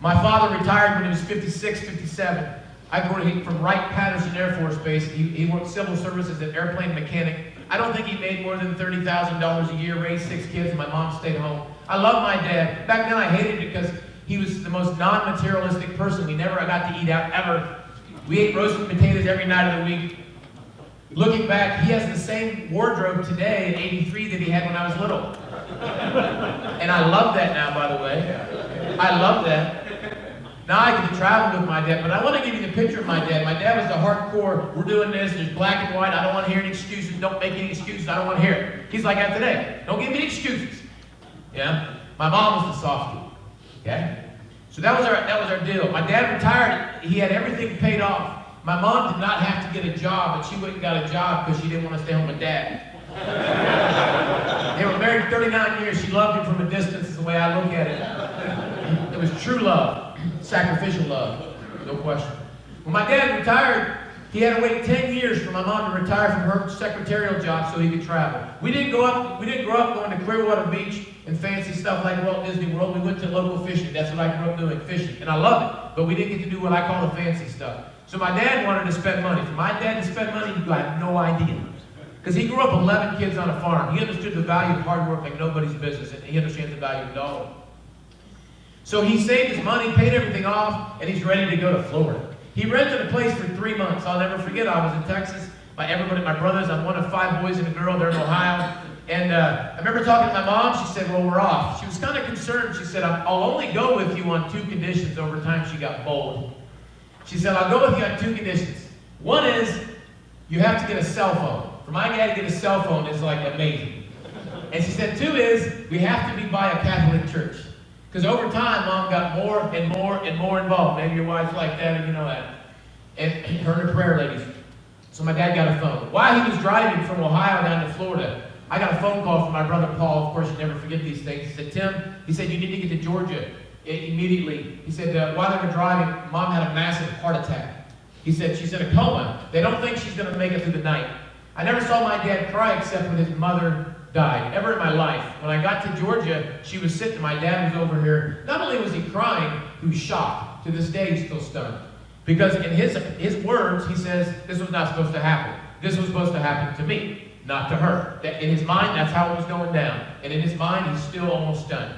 My father retired when he was 56, 57. I grew up from Wright-Patterson Air Force Base. He worked civil service as an airplane mechanic. I don't think he made more than $30,000 a year, raised 6 kids, and my mom stayed home. I love my dad. Back then I hated it because he was the most non-materialistic person. We never got to eat out ever. We ate roasted potatoes every night of the week. Looking back, he has the same wardrobe today in '83 that he had when I was little. And I love that now, by the way. I love that. Now I get to travel with my dad, but I want to give you the picture of my dad. My dad was the hardcore, we're doing this, there's black and white, I don't want to hear any excuses, don't make any excuses, I don't want to hear it. He's like that today. Don't give me any excuses. Yeah? My mom was the softie. Okay? So that was our deal. My dad retired, he had everything paid off. My mom did not have to get a job, but she went and got a job because she didn't want to stay home with dad. They were married 39 years. She loved him from a distance is the way I look at it. It was true love. Sacrificial love, no question. When my dad retired, he had to wait 10 years for my mom to retire from her secretarial job so he could travel. We didn't grow up going to Clearwater Beach and fancy stuff like Walt Disney World. We went to local fishing. That's what I grew up doing, fishing. And I love it. But we didn't get to do what I call the fancy stuff. So my dad wanted to spend money. For my dad to spend money, you had no idea. Because he grew up 11 kids on a farm. He understood the value of hard work like nobody's business. And he understands the value of dollar. So he saved his money, paid everything off, and he's ready to go to Florida. He rented a place for 3 months. I'll never forget, I was in Texas. My brothers, I'm one of 5 boys and a girl. They're in Ohio. And I remember talking to my mom. She said, well, we're off. She was kind of concerned. She said, I'll only go with you on 2 conditions. Over time, she got bold. She said, I'll go with you on 2 conditions. One is, you have to get a cell phone. For my dad to get a cell phone is like amazing. And she said, 2 is, we have to be by a Catholic church. Because over time, Mom got more and more and more involved. Maybe your wife's like that, and you know that. And her and her prayer ladies. So my dad got a phone. While he was driving from Ohio down to Florida, I got a phone call from my brother Paul. Of course, you never forget these things. He said, Tim, he said, you need to get to Georgia immediately. He said, while they were driving, Mom had a massive heart attack. He said, she's in a coma. They don't think she's going to make it through the night. I never saw my dad cry except when his mother died, ever in my life. When I got to Georgia, she was sitting, my dad was over here. Not only was he crying, he was shocked. To this day, he's still stunned. Because in his words, he says, this was not supposed to happen. This was supposed to happen to me, not to her. In his mind, that's how it was going down. And in his mind, he's still almost stunned.